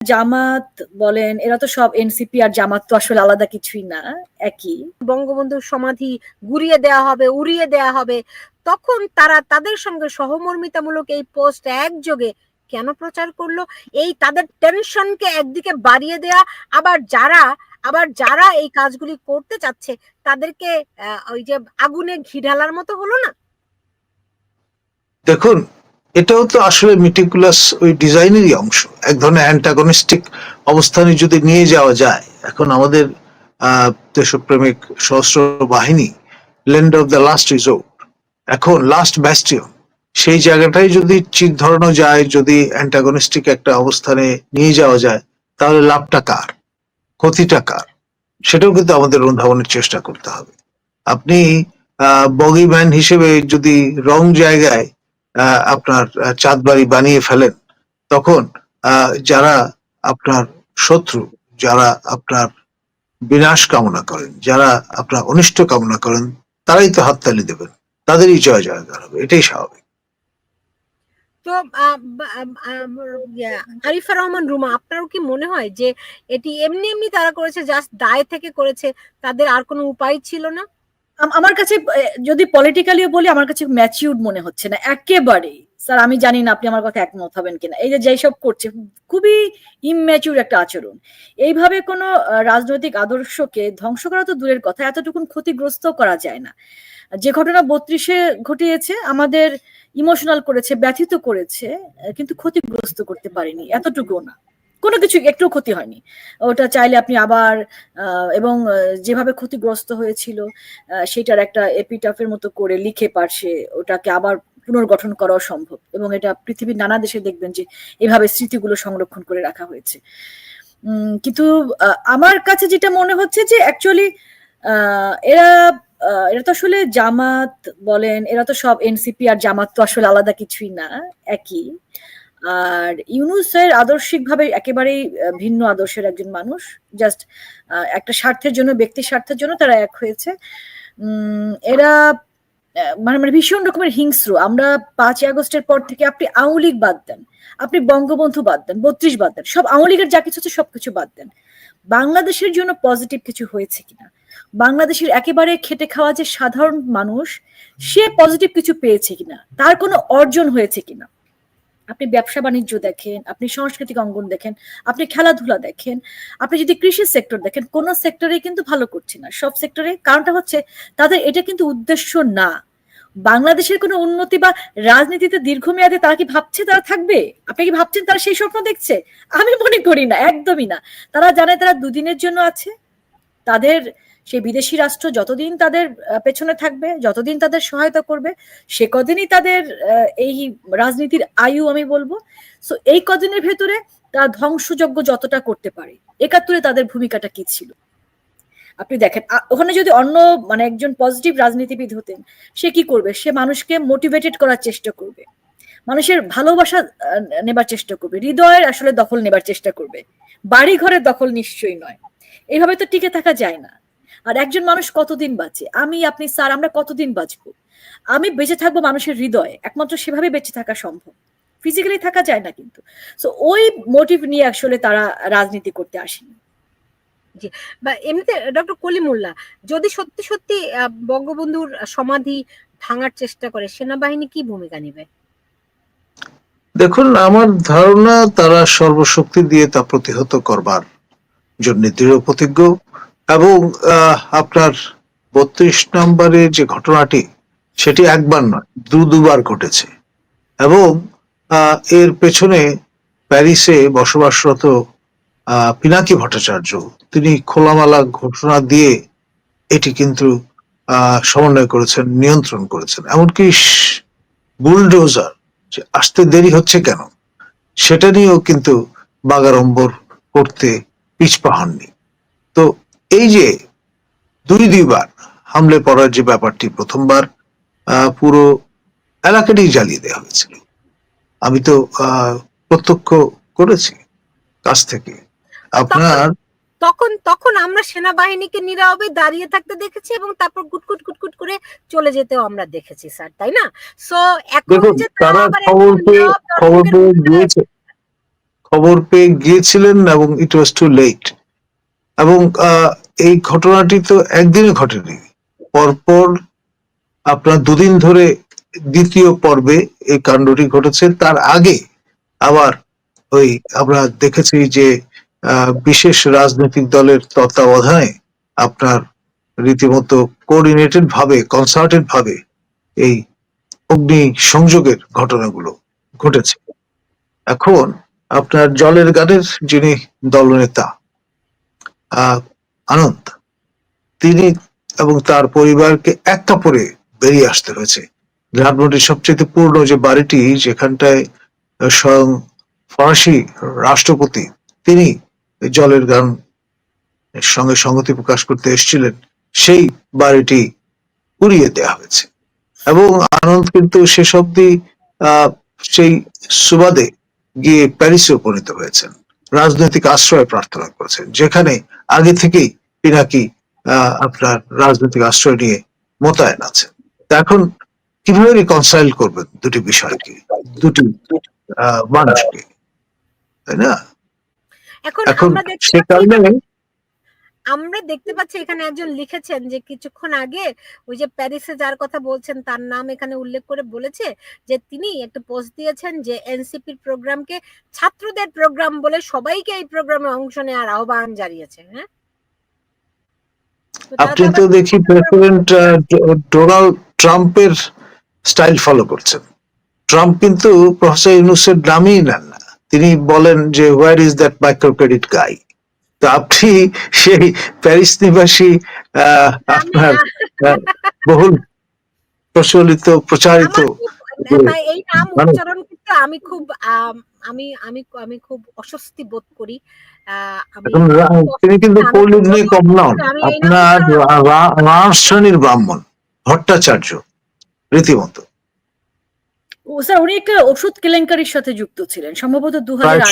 জামাত বলেন, এরা তো সব এনসিপি আর জামাত তো আসলে আলাদা কিছুই না, একই। বঙ্গবন্ধুর সমাধি গুড়িয়ে দেওয়া হবে, উড়িয়ে দেওয়া হবে, তখন তারা তাদের সঙ্গে সহমর্মিতামূলক এই পোস্ট একযোগে কেন প্রচার করলো? এই তাদের টেনশনকে একদিকে বাড়িয়ে দেয়া, আবার যারা এই কাজগুলি করতে চাচ্ছে তাদেরকে ওই যে আগুনে ঘি ঢালার মতো হলো না? দেখুন, এটাও তো আসলে মেটিকুলাস ওই ডিজাইনেরই অংশ। এক ধরনের অ্যান্টাগনিস্টিক অবস্থানে যদি নিয়ে যাওয়া যায়, এখন আমাদের দেশপ্রেমিক সশস্ত্র বাহিনী land of the last resort, এখন লাস্ট ব্যাস্টিয়ন, সেই জায়গাটাই যদি চির ধরানো যায়, যদি অ্যান্টাগনিস্টিক একটা অবস্থানে নিয়ে যাওয়া যায়, তাহলে লাভটা কার, ক্ষতিটা কার, সেটাও কিন্তু আমাদের অনুধাবনের চেষ্টা করতে হবে। আপনি বগিম্যান হিসেবে যদি রং জায়গায় আপনার চাঁদবাড়ি বানিয়ে ফেলেন, তখন যারা আপনার শত্রু, যারা আপনার বিনাশ কামনা করেন, যারা আপনার অনিষ্ট কামনা করেন, তারাই তো হাততালি দেবেন, তাদেরই জয় জয়কার হবে, এটাই স্বাভাবিক। তো আরিফা রহমান রুমা, আপনারও কি মনে হয় যে এটি এমনি এমনি তারা করেছে, জাস্ট দায় থেকে করেছে, তাদের আর কোনো উপায় ছিল না? আমার কাছে যদি পলিটিক্যালিও বলি, আমার কাছে ম্যাচিউরড মনে হচ্ছে না একেবারেই। স্যার, আমি জানি না আপনি আমার কথা একমত হবেন কিনা। এই যে যেসব করছে, খুবই ইম্যাচিউর একটা আচরণ। এইভাবে কোনো রাজনৈতিক আদর্শকে ধ্বংস করা তো দূরের কথা, এতটুকুন ক্ষতিগ্রস্ত করা যায় না। যে ঘটনা 32-এ ঘটিয়েছে, আমাদের ইমোশনাল করেছে, ব্যথিত করেছে, কিন্তু ক্ষতিগ্রস্ত করতে পারেনি, এতটুকু না। কোনো কিছু একটু ক্ষতি হয়নি। ওটা চাইলে আপনি আবার এবং যেভাবে ক্ষতিগ্রস্ত হয়েছিল সেটার একটা এপিটাফের মতো করে লিখে পারছে ওটাকে আবার পুনর্গঠন করাও সম্ভব, এবং এটা পৃথিবীর নানা দেশে দেখবেন যে এভাবে স্মৃতিগুলো সংরক্ষণ করে রাখা হয়েছে। কিন্তু আমার কাছে যেটা মনে হচ্ছে যে অ্যাকচুয়ালি এরা এরা তো আসলে জামাত বলেন, এরা তো সব এনসিপি আর জামাত তো আসলে আলাদা কিছুই না, একই। আর ইউনূসের আদর্শিকভাবে একেবারেই ভিন্ন আদর্শের একজন মানুষ। জাস্ট একটা স্বার্থের জন্য, ব্যক্তির স্বার্থের জন্য তারা এক হয়েছে। এরা মানে ভীষণ রকমের হিংস্র। আমরা 5ই আগস্টের পর থেকে আপনি আওয়ামী লীগ বাদ দেন, আপনি বঙ্গবন্ধু বাদ দেন, 32 বাদ দেন, সব আওয়ামী লীগের যা কিছু আছে সবকিছু বাদ দেন, বাংলাদেশের জন্য পজিটিভ কিছু হয়েছে কিনা, বাংলাদেশের একেবারে খেটে খাওয়া যে সাধারণ মানুষ, সে পজিটিভ কিছু পেয়েছে কিনা, তার কোনো অর্জন হয়েছে কিনা। আপনি ব্যবসা বাণিজ্য দেখেন, আপনি সাংস্কৃতিক অঙ্গন দেখেন, আপনি খেলাধুলা দেখেন, আপনি যদি কৃষি সেক্টর দেখেন, কোন সেক্টরে কিন্তু ভালো করছে না, সব সেক্টরে। কারণটা হচ্ছে তাদের এটা কিন্তু উদ্দেশ্য না। বাংলাদেশের কোনো উন্নতি বা রাজনীতিতে দীর্ঘমেয়াদে তারা কি ভাবছে তারা থাকবে? আপনি কি ভাবছেন তারা সেই স্বপ্ন দেখছে? আমি মনে করি না, একদমই না। তারা জানে তারা দুদিনের জন্য আছে। তাদের সেই বিদেশি রাষ্ট্র যতদিন তাদের পেছনে থাকবে, যতদিন তাদের সহায়তা করবে, সে কদিনই তাদের এই রাজনীতির আয়ু আমি বলবো। সো এই কদিনের ভেতরে তারা ধ্বংসযজ্ঞ যতটা করতে পারে। 71-এ তাদের ভূমিকাটা কি ছিল আপনি দেখেন। ওখানে যদি অন্য মানে একজন পজিটিভ রাজনীতিবিদ হতেন, সে কি করবে? সে মানুষকে মোটিভেটেড করার চেষ্টা করবে, মানুষের ভালোবাসা নেবার চেষ্টা করবে, হৃদয়ের আসলে দখল নেবার চেষ্টা করবে, বাড়ি ঘরের দখল নিশ্চয়ই নয়। এইভাবে তো টিকে থাকা যায় না। আর একজন মানুষ কতদিন বাঁচে? আমি, আপনি, স্যার, আমরা কতদিন বাঁচবো? আমি বেঁচে থাকবো মানুষের হৃদয়ে, একমাত্র সেভাবে বেঁচে থাকা সম্ভব, ফিজিক্যালি থাকা যায় না কিন্তু। সো ওই মোটিভ নিয়ে আসলে তারা রাজনীতি করতে আসেনি। জি, বা এমনিতে ডক্টর কলিমুল্লাহ, যদি সত্যি সত্যি বঙ্গবন্ধুর সমাধি ভাঙার চেষ্টা করে, সেনাবাহিনী কি ভূমিকা নেবে? দেখুন, আমার ধারণা তারা সর্বশক্তি দিয়ে তা প্রতিহত করবার জন্য দৃঢ় প্রতিজ্ঞ। এবং আপনার 32 নম্বরের যে ঘটনাটি, সেটি একবার নয়, দুবার ঘটেছে। এবং এর পেছনে প্যারিসে বসবাসরত পিনাকি ভট্টাচার্য, তিনি খোলামেলা ঘোষণা দিয়ে এটি কিন্তু সমন্বয় করেছেন, নিয়ন্ত্রণ করেছেন। এমনকি বুলডোজার যে আসতে দেরি হচ্ছে কেন, সেটা নিয়েও কিন্তু বাগাড়ম্বর করতে পিছপা হননি। তো এই যে দুইবার হামলে পড়ার যে ব্যাপারটি, প্রথমবার পুরো এলাকাটি জ্বালিয়ে দেওয়া হয়েছিল, আমি তো প্রত্যক্ষ করেছি কাছ থেকে। আপনার তখন তখন আমরা সেনাবাহিনীকে নীরবে দাঁড়িয়ে থাকতে দেখেছি, এবং তারপর গুটকুট গুটকুট করে চলে যেতেও আমরা দেখেছি, স্যার, তাই না? সো এখন যে তারা খবর পেয়ে খবর পেয়ে গিয়েছিলেন এবং ইট ওয়াজ টু লেট। এবং এই ঘটনাটি তো একদিনে ঘটেনি, পরপর আপনার দুদিন ধরে দ্বিতীয় পর্বে এই কাণ্ডটি ঘটেছে। তার আগে আবার ওই আমরা দেখেছি যে বিশেষ রাজনৈতিক দলের তত্ত্বাবধানে আপনার রীতিমতো কোঅর্ডিনেটেড ভাবে, কনসার্টেড ভাবে এই অগ্নি সংযোগের ঘটনাগুলো ঘটেছে। এখন আপনার জলের গানের যিনি দলনেতা আনন্দ, তিনি এবং তার পরিবারকে এক কাপড়ে বেরিয়ে আসতে হয়েছে। ধানমন্ডির সবচেয়ে পুরনো যে বাড়িটি, যেখানটায় স্বয়ং ফরাসি রাষ্ট্রপতি তিনি জলের গান সঙ্গে সংগতি প্রকাশ করতে এসেছিলেন, সেই বাড়িটি উড়িয়ে দেওয়া হয়েছে। এবং আনন্দ কিন্তু শেষ অব্দি সেই সুবাদে গিয়ে প্যারিসে উপনীত হয়েছেন, রাজনৈতিক আশ্রয় প্রার্থনা করেছেন, যেখানে আগে থেকেই পিনাকি আপনার রাজনৈতিক আশ্রয় নিয়ে মোতায়েন আছেন। এখন কিভাবে রিকনসাইল করবেন দুটি বিষয়কে, দুটি মানুষকে, তাই না? এখন সে কারণে আমরা দেখতে পাচ্ছি এখানে একজন লিখেছেন যে কিছুক্ষণ আগে ওই যে প্যারিসে যার কথা বলছেন তার নাম এখানে উল্লেখ করে বলেছে যে তিনি একটা পোস্ট দিয়েছেন যে এনসিপির প্রোগ্রামকে ছাত্রদের প্রোগ্রাম বলে সবাইকে এই প্রোগ্রামে অংশ নেওয়ার আহ্বান জানিয়েছে। হ্যাঁ, আপনি তো দেখি প্রেসিডেন্ট ডোনাল্ড ট্রাম্পের স্টাইল ফলো করছেন। ট্রাম্প কিন্তু প্রফেসর ইউনূসের নামই নেন না, তিনি বলেন যে where is that micro credit guy. তো আপনি সেই প্যারিস নিবাসী আপনার বহুল প্রচলিত প্রচারিত এই নাম উচ্চারণ করতে আমি খুব আমি খুব অস্বস্তি বোধ করি। তিনি কিন্তু কৌলিন্যে কম নন, আপনার রাজ শ্রেণীর ব্রাহ্মণ, ভট্টাচার্য রীতিমতো। স্যার উনি একটা ওষুধ কেলেঙ্কারির সাথে যুক্ত ছিলেন সম্ভবত 2008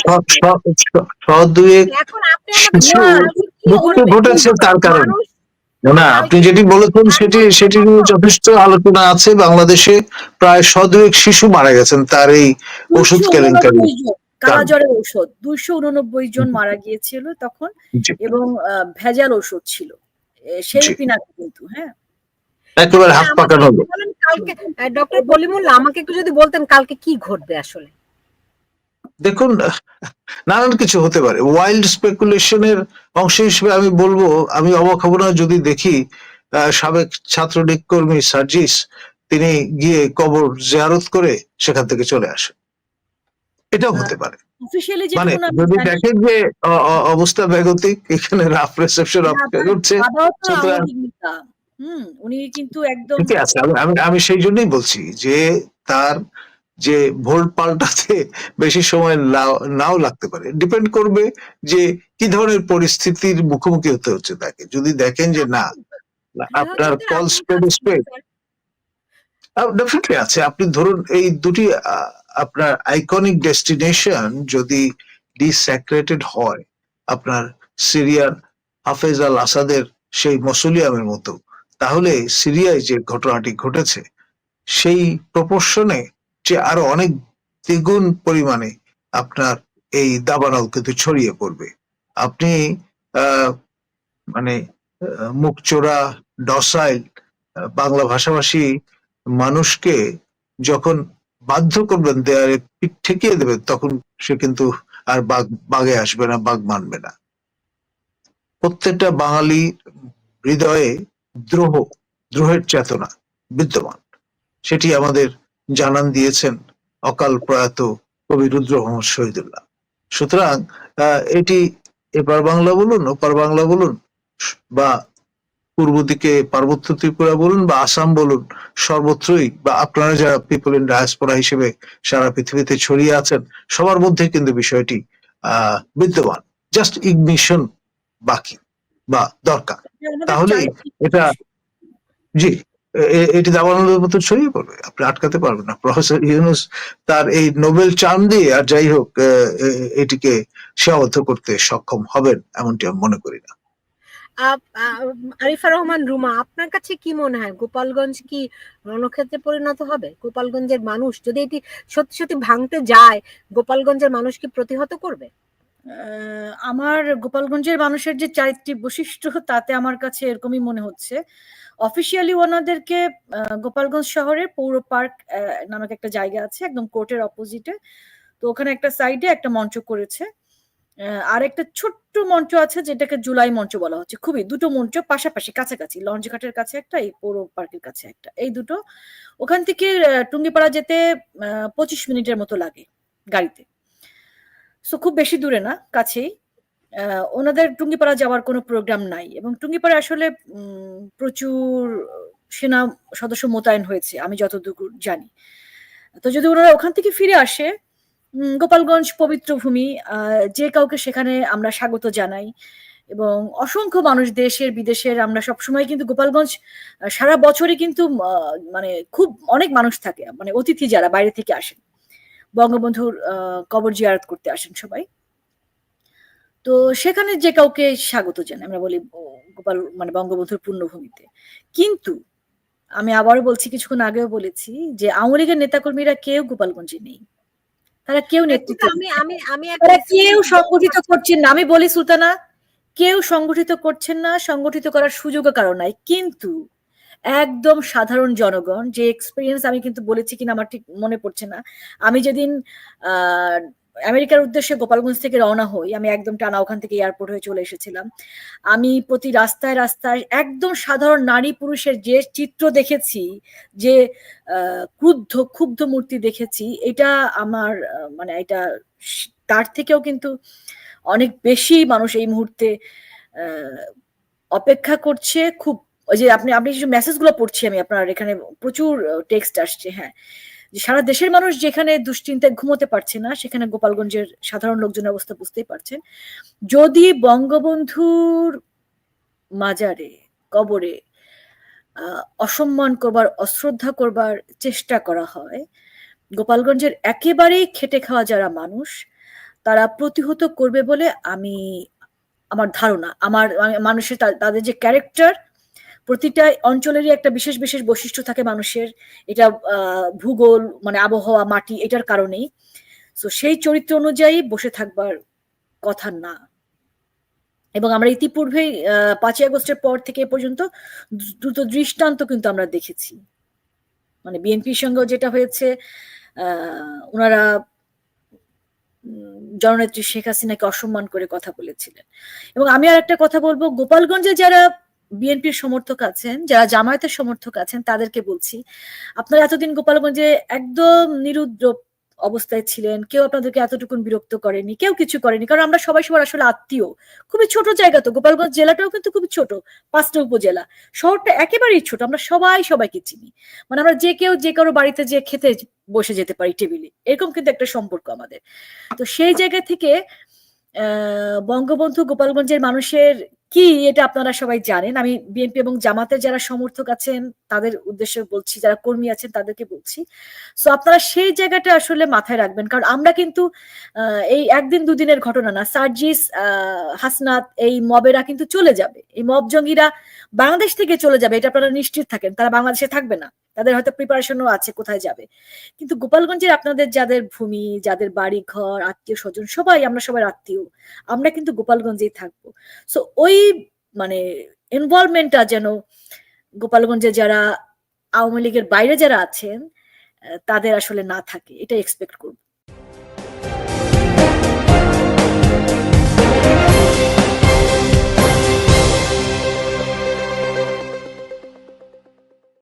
ঘটেছে তার কারণে। না, আপনি যেটি বলেছেন সেটি নিয়ে যথেষ্ট আলোচনা আছে। বাংলাদেশে প্রায় 100 শিশু মারা গেছেন তার এই ওষুধ কেলেঙ্কারি, কালাজ্বরের ঔষধ 289 জন মারা গিয়েছিল তখন, এবং ভেজাল ওষুধ ছিল সেই পিনাকি কিন্তু। হ্যাঁ, একেবারে হাত পাকানো হলো। কালকে ডক্টর কলিমুল্লাহ আমাকে একটু যদি বলতেন কালকে কি ঘটবে আসলে। দেখুন, নানান কিছু হতে পারে, ওয়াইল্ড স্পেকুলেশনের অংশ হিসেবে আমি বলবো, আমি অবাক হব না যদি দেখি সাবেক ছাত্রলীগ কর্মী সার্জিস তিনি গিয়ে কবর জিয়ারত করে সেখান থেকে চলে আসেন, এটাও হতে পারে। মানে যদি দেখেন যে অবস্থা বেগতিক, এখানে রাফ রিসেপশন অপেক্ষা করছে, উনি কিন্তু একদম ঠিক আছে। আমি সেই জন্যই বলছি যে তার যে ভোল্ট পাল্টাতে বেশি সময় নাও লাগতে পারে, ডিপেন্ড করবে যে কি ধরনের পরিস্থিতির মুখোমুখি হতে হচ্ছে তাকে। যদি দেখেন যে না, আপনার কল স্পেড ডেফিনেটলি আছে। আপনি ধরুন এই দুটি আপনার আইকনিক ডেস্টিনেশন যদি ডিস্যাক্রেটেড হয়, আপনার সিরিয়ার হাফেজ আল আসাদের সেই মসুলিয়ামের মতো, তাহলে সিরিয়ায় যে ঘটনাটি ঘটেছে সেই প্রপোর্শনে যে আরো অনেক দ্বিগুণ পরিমাণে আপনার এই দাবানল কিন্তু ছড়িয়ে পড়বে। আপনি মানে মুখ চোরা ডসাইল বাংলা ভাষাভাষী মানুষকে যখন বাধ্য করবেন দেয়ালে পিঠ ঠেকিয়ে দেবেন, তখন সে কিন্তু আর বাগে আসবে না, বাগ মানবে না। প্রত্যেকটা বাঙালি হৃদয়ে দ্রোহের চেতনা বিদ্যমান, সেটি আমাদের জানান দিয়েছেন অকাল প্রয়াত কবি রুদ্র মোহাম্মদ শহীদুল্লাহ। সুতরাং এটি এপার বাংলা বলুন, ওপার বাংলা বলুন, বা পূর্ব দিকে পার্বত্য ত্রিপুরা বলুন, বা আসাম বলুন, সর্বত্রই, বা আপনারা যারা পিপল ইন ডায়াসপোরা হিসেবে সারা পৃথিবীতে ছড়িয়ে আছেন, সবার মধ্যে কিন্তু বিষয়টি বিদ্যমান, জাস্ট ইগনিশন বাকি বা দরকার। তাহলে এটা জি এটি দাবানলের মতো ছড়িয়ে পড়বে, আপনি আটকাতে পারবেন না। প্রফেসর ইউনূস তার এই নোবেল চার্ম দিয়ে আর যাই হোক এটিকে সীমাবদ্ধ করতে সক্ষম হবেন এমনটি আমি মনে করি না। আরিফা রহমান রুমা, আপনার কাছে কি মনে হয় গোপালগঞ্জ কি রণক্ষেত্রে পরিণত হবে? গোপালগঞ্জের মানুষ যদি এটি সত্যি সত্যি ভাঙতে যায়, গোপালগঞ্জের মানুষ কি প্রতিহত করবে? আমার গোপালগঞ্জের মানুষের যে চারিত্রিক বৈশিষ্ট্য তাতে আমার কাছে এরকমই মনে হচ্ছে। অফিসিয়ালি ওনাদেরকে গোপালগঞ্জ শহরের পৌর পার্ক নামক একটা জায়গা আছে একদম কোর্টের অপোজিটে, তো ওখানে একটা সাইডে একটা মঞ্চ করেছে। আর একটা ছোট্ট মঞ্চ আছে যেটাকে জুলাই মঞ্চ বলা হচ্ছে। খুবই দুটো মঞ্চ পাশাপাশি কাছাকাছি, লঞ্চ ঘাটের কাছে একটা, এই পৌর পার্কের কাছে একটা, এই দুটো। ওখান থেকে টুঙ্গিপাড়া যেতে 25 মিনিটের মতো লাগে গাড়িতে। সো খুব বেশি দূরে না, কাছেই। ওনাদের টুঙ্গিপাড়া যাওয়ার কোনো প্রোগ্রাম নাই, এবং টুঙ্গিপাড়া আসলে প্রচুর সেনা সদস্য মোতায়েন হয়েছে আমি যতটুকু জানি। তো যদি ওনারা ওখান থেকে ফিরে আসে, গোপালগঞ্জ পবিত্র ভূমি, যে কাউকে সেখানে আমরা স্বাগত জানাই, এবং অসংখ্য মানুষ দেশের বিদেশের, আমরা সবসময় কিন্তু গোপালগঞ্জ সারা বছরই কিন্তু মানে খুব অনেক মানুষ থাকে, মানে অতিথি যারা বাইরে থেকে আসেন, বঙ্গবন্ধুর কবর জিয়ারত করতে আসেন সবাই। তো সেখানে যে কাউকে স্বাগত জানাই, আমরা বলি গোপাল মানে বঙ্গবন্ধুর পূর্ণভূমিতে। কিন্তু আমি আবারও বলছি, কিছুক্ষণ আগেও বলেছি যে আওয়ামী লীগের নেতাকর্মীরা কেউ গোপালগঞ্জে নেই, তারা কেউ নেতৃত্ব আমি দিচ্ছেন আমি না। আমি একটা তারা কেউ সংগঠিত করছেন না। আমি বলি সুলতানা, কেউ সংগঠিত করছেন না, সংগঠিত করার সুযোগও কারো নাই। কিন্তু একদম সাধারণ জনগণ যে এক্সপিরিয়েন্স, আমি কিন্তু বলেছি কিনা আমার ঠিক মনে পড়ছে না, আমি যেদিন আহ আমেরিকার উদ্দেশ্যে গোপালগঞ্জ থেকে রওনা হই, আমি একদম টানা ওখান থেকে এয়ারপোর্ট হয়ে চলে এসেছিলাম। আমি প্রতি রাস্তায় রাস্তায় একদম সাধারণ নারী পুরুষের যে চিত্র দেখেছি, যে ক্ষুব্ধ মূর্তি দেখেছি, এটা আমার মানে এটা তার থেকেও কিন্তু অনেক বেশি মানুষ এই মুহূর্তে অপেক্ষা করছে। খুব ওই যে আপনি যে মেসেজগুলো পড়ছি আমি, আপনার এখানে প্রচুর টেক্সট আসছে, হ্যাঁ, যে সারা দেশের মানুষ যেখানে দুশ্চিন্তায় ঘুমোতে পারছে না, সেখানে গোপালগঞ্জের সাধারণ লোকজনের অবস্থা বুঝতেই পারছেন। যদি বঙ্গবন্ধুর মাজারে, কবরে অসম্মান করবার, অশ্রদ্ধা করবার চেষ্টা করা হয়, গোপালগঞ্জের একেবারেই খেটে খাওয়া যারা মানুষ, তারা প্রতিহত করবে বলে আমার ধারণা। আমার মানুষের তাদের যে ক্যারেক্টার, প্রতিটা অঞ্চলেরই একটা বিশেষ বিশেষ বৈশিষ্ট্য থাকে মানুষের, এটা ভূগোল মানে আবহাওয়া, মাটি, এটার কারণেই। তো সেই চরিত্র অনুযায়ী বসে থাকবার কথা না। এবং আমরা ইতিপূর্বেই 5ই আগস্টের পর থেকে এ পর্যন্ত দ্রুত দৃষ্টান্ত কিন্তু আমরা দেখেছি, মানে বিএনপির সঙ্গেও যেটা হয়েছে, ওনারা জননেত্রী শেখ হাসিনাকে অসম্মান করে কথা বলেছিলেন। এবং আমি আর একটা কথা বলবো, গোপালগঞ্জে যারা বিএনপির সমর্থক আছেন, যারা জামায়াতের সমর্থক আছেন, তাদেরকে বলছি, আপনারা এতদিন গোপালগঞ্জে একদম নিরুদ্রব অবস্থায় ছিলেন, কেউ আপনাদেরকে এতটুকুন বিরক্ত করেনি, কেউ কিছু করেনি, কারণ আমরা সবাই সবার আসলে আত্মীয়। খুবই ছোট জায়গা, তো গোপালগঞ্জ জেলাটাও কিন্তু খুবই ছোট, 5টা উপজেলা, শহরটা একেবারেই ছোট, আমরা সবাই সবাইকে চিনি, মানে আমরা যে কেউ যে কারো বাড়িতে যে খেতে বসে যেতে পারি টেবিলে, এরকম কিন্তু একটা সম্পর্ক আমাদের। তো সেই জায়গা থেকে বঙ্গবন্ধু গোপালগঞ্জের মানুষের কি, এটা আপনারা সবাই জানেন। আমি বিএনপি এবং জামাতের যারা সমর্থক আছেন তাদের উদ্দেশ্যে বলছি, যারা কর্মী আছেন তাদেরকে বলছি, সো আপনারা সেই জায়গাটা আসলে মাথায় রাখবেন। কারণ আমরা কিন্তু এই একদিন দুদিনের ঘটনা না, সার্জিস, হাসনাত, এই মবেরা কিন্তু চলে যাবে, এই মব জঙ্গিরা বাংলাদেশ থেকে চলে যাবে, এটা আপনারা নিশ্চিত থাকেন। তারা বাংলাদেশে থাকবে না, তাদের হয়তো প্রিপারেশনও আছে কোথায় যাবে। কিন্তু গোপালগঞ্জের আপনাদের যাদের ভূমি, যাদের বাড়ি ঘর, আত্মীয় স্বজন, সবাই আমরা সবাই আত্মীয়, আমরা কিন্তু গোপালগঞ্জেই থাকবো। সো ওই মানে ইনভলভমেন্টটা যেন গোপালগঞ্জে যারা আওয়ামী লীগের বাইরে যারা আছেন তাদের আসলে না থাকে, এটা এক্সপেক্ট করবো।